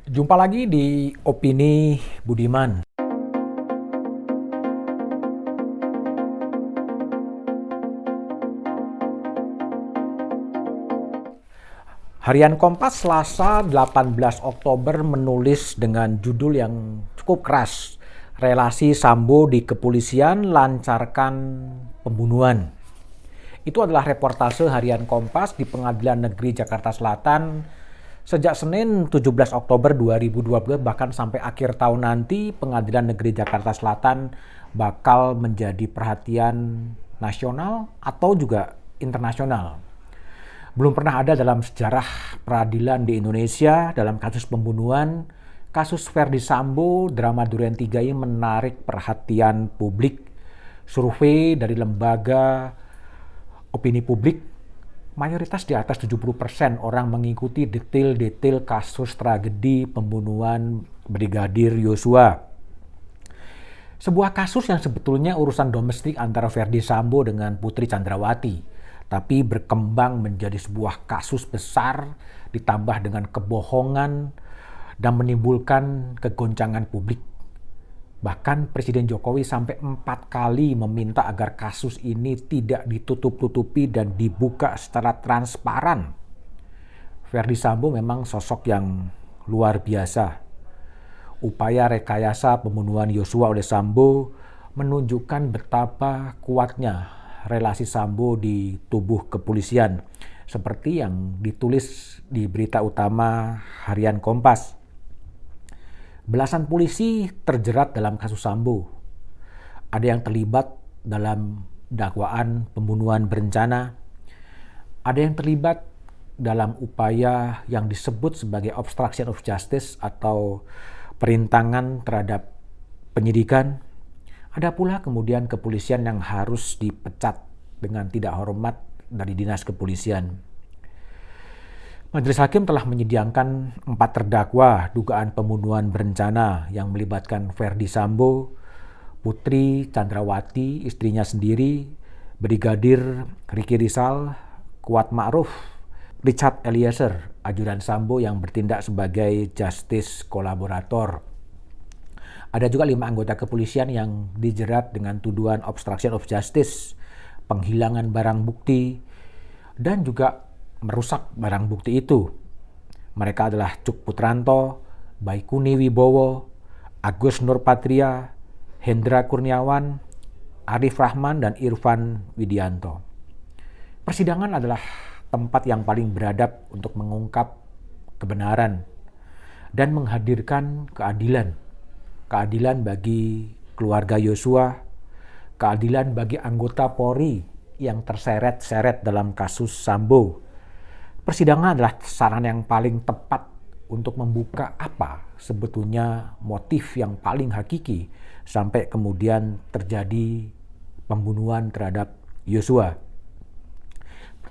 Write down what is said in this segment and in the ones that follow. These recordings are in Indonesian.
Jumpa lagi di Opini Budiman. Harian Kompas Selasa 18 Oktober menulis dengan judul yang cukup keras. Relasi Sambo di kepolisian lancarkan pembunuhan. Itu adalah reportase Harian Kompas di Pengadilan Negeri Jakarta Selatan sejak Senin 17 Oktober 2022 bahkan sampai akhir tahun nanti Pengadilan Negeri Jakarta Selatan bakal menjadi perhatian nasional atau juga internasional. Belum pernah ada dalam sejarah peradilan di Indonesia dalam kasus pembunuhan, kasus Ferdy Sambo, drama Duren 3 ini menarik perhatian publik. Survei dari lembaga opini publik, mayoritas di atas 70% orang mengikuti detail-detail kasus tragedi pembunuhan Brigadir Yosua. Sebuah kasus yang sebetulnya urusan domestik antara Ferdy Sambo dengan Putri Candrawati, tapi berkembang menjadi sebuah kasus besar ditambah dengan kebohongan dan menimbulkan kegoncangan publik. Bahkan Presiden Jokowi sampai 4 kali meminta agar kasus ini tidak ditutup-tutupi dan dibuka secara transparan. Ferdy Sambo memang sosok yang luar biasa. Upaya rekayasa pembunuhan Yosua oleh Sambo menunjukkan betapa kuatnya relasi Sambo di tubuh kepolisian, seperti yang ditulis di berita utama Harian Kompas. Belasan polisi terjerat dalam kasus Sambo. Ada yang terlibat dalam dakwaan pembunuhan berencana. Ada yang terlibat dalam upaya yang disebut sebagai obstruction of justice atau perintangan terhadap penyidikan. Ada pula kemudian kepolisian yang harus dipecat dengan tidak hormat dari dinas kepolisian. Majelis Hakim telah menyidangkan 4 terdakwa dugaan pembunuhan berencana yang melibatkan Ferdy Sambo, Putri Candrawati, istrinya sendiri, Brigadir Ricky Rizal, Kuat Ma'ruf, Richard Eliezer, ajudan Sambo yang bertindak sebagai justice kolaborator. Ada juga 5 anggota kepolisian yang dijerat dengan tuduhan obstruction of justice, penghilangan barang bukti, dan juga merusak barang bukti itu. Mereka adalah Cuk Putranto, Baikuni Wibowo, Agus Nurpatria, Hendra Kurniawan, Arif Rahman, dan Irfan Widianto. Persidangan adalah tempat yang paling beradab untuk mengungkap kebenaran dan menghadirkan keadilan. Keadilan bagi keluarga Yosua, keadilan bagi anggota Polri yang terseret-seret dalam kasus Sambo. Persidangan adalah sarana yang paling tepat untuk membuka apa sebetulnya motif yang paling hakiki sampai kemudian terjadi pembunuhan terhadap Yosua.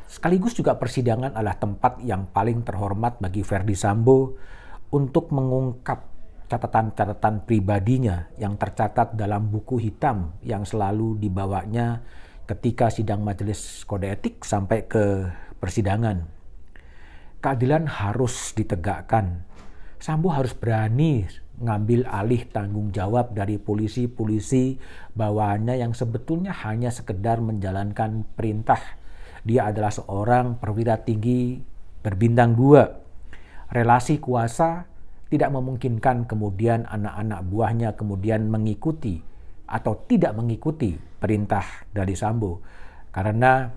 Sekaligus juga persidangan adalah tempat yang paling terhormat bagi Ferdy Sambo untuk mengungkap catatan-catatan pribadinya yang tercatat dalam buku hitam yang selalu dibawanya ketika sidang majelis kode etik sampai ke persidangan. Keadilan harus ditegakkan. Sambo harus berani ngambil alih tanggung jawab dari polisi-polisi bawahannya yang sebetulnya hanya sekedar menjalankan perintah. Dia adalah seorang perwira tinggi berbintang 2. Relasi kuasa tidak memungkinkan kemudian anak-anak buahnya kemudian mengikuti atau tidak mengikuti perintah dari Sambo. Karena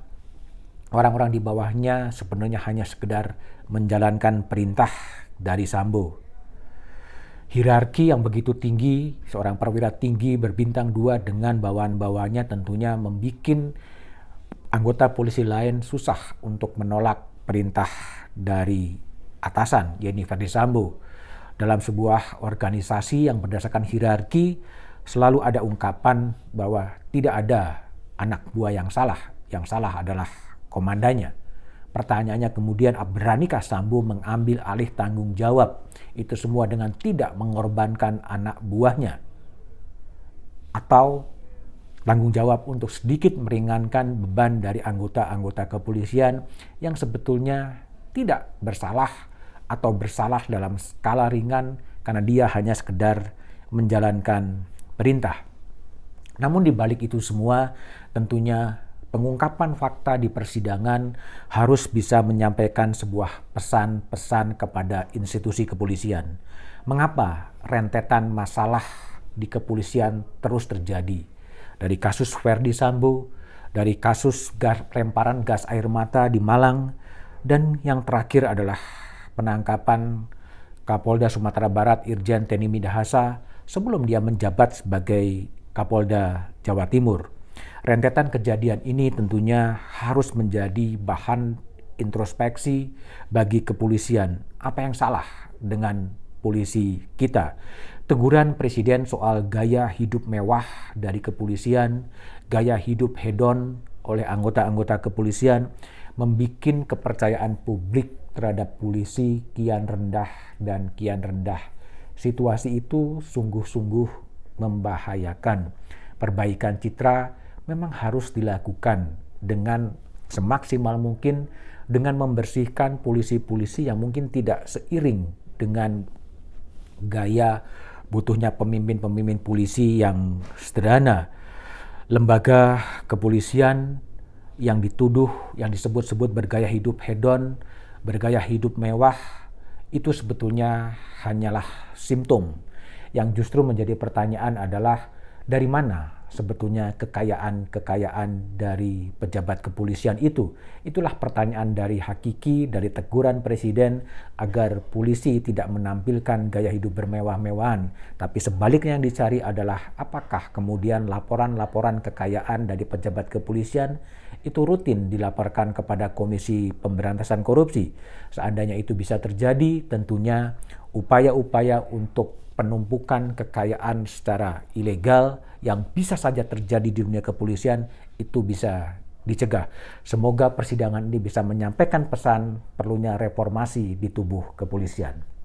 orang-orang di bawahnya sebenarnya hanya sekedar menjalankan perintah dari Sambo. Hierarki yang begitu tinggi, seorang perwira tinggi berbintang 2 dengan bawahan-bawahannya tentunya membuat anggota polisi lain susah untuk menolak perintah dari atasan, yaitu Ferdy Sambo. Dalam sebuah organisasi yang berdasarkan hierarki, selalu ada ungkapan bahwa tidak ada anak buah yang salah adalah komandannya. Pertanyaannya kemudian, beranikah Sambo mengambil alih tanggung jawab itu semua dengan tidak mengorbankan anak buahnya? Atau tanggung jawab untuk sedikit meringankan beban dari anggota-anggota kepolisian yang sebetulnya tidak bersalah atau bersalah dalam skala ringan karena dia hanya sekedar menjalankan perintah. Namun di balik itu semua, tentunya pengungkapan fakta di persidangan harus bisa menyampaikan sebuah pesan-pesan kepada institusi kepolisian. Mengapa rentetan masalah di kepolisian terus terjadi? Dari kasus Verdi Sambo, dari kasus lemparan gas air mata di Malang, dan yang terakhir adalah penangkapan Kapolda Sumatera Barat Irjen Teni Minahasa sebelum dia menjabat sebagai Kapolda Jawa Timur. Rentetan kejadian ini tentunya harus menjadi bahan introspeksi bagi kepolisian. Apa yang salah dengan polisi kita? Teguran Presiden soal gaya hidup mewah dari kepolisian, gaya hidup hedon oleh anggota-anggota kepolisian, membuat kepercayaan publik terhadap polisi kian rendah dan kian rendah. Situasi itu sungguh-sungguh membahayakan. Perbaikan citra memang harus dilakukan dengan semaksimal mungkin dengan membersihkan polisi-polisi yang mungkin tidak seiring dengan gaya butuhnya pemimpin-pemimpin polisi yang sederhana. Lembaga kepolisian yang dituduh, yang disebut-sebut bergaya hidup hedon, bergaya hidup mewah, itu sebetulnya hanyalah simptom. Yang justru menjadi pertanyaan adalah dari mana sebetulnya kekayaan dari pejabat kepolisian itu? Itulah pertanyaan dari hakiki, dari teguran Presiden agar polisi tidak menampilkan gaya hidup bermewah-mewahan. Tapi sebaliknya yang dicari adalah apakah kemudian laporan-laporan kekayaan dari pejabat kepolisian itu rutin dilaporkan kepada Komisi Pemberantasan Korupsi. Seandainya itu bisa terjadi, tentunya upaya-upaya untuk penumpukan kekayaan secara ilegal yang bisa saja terjadi di dunia kepolisian itu bisa dicegah. Semoga persidangan ini bisa menyampaikan pesan perlunya reformasi di tubuh kepolisian.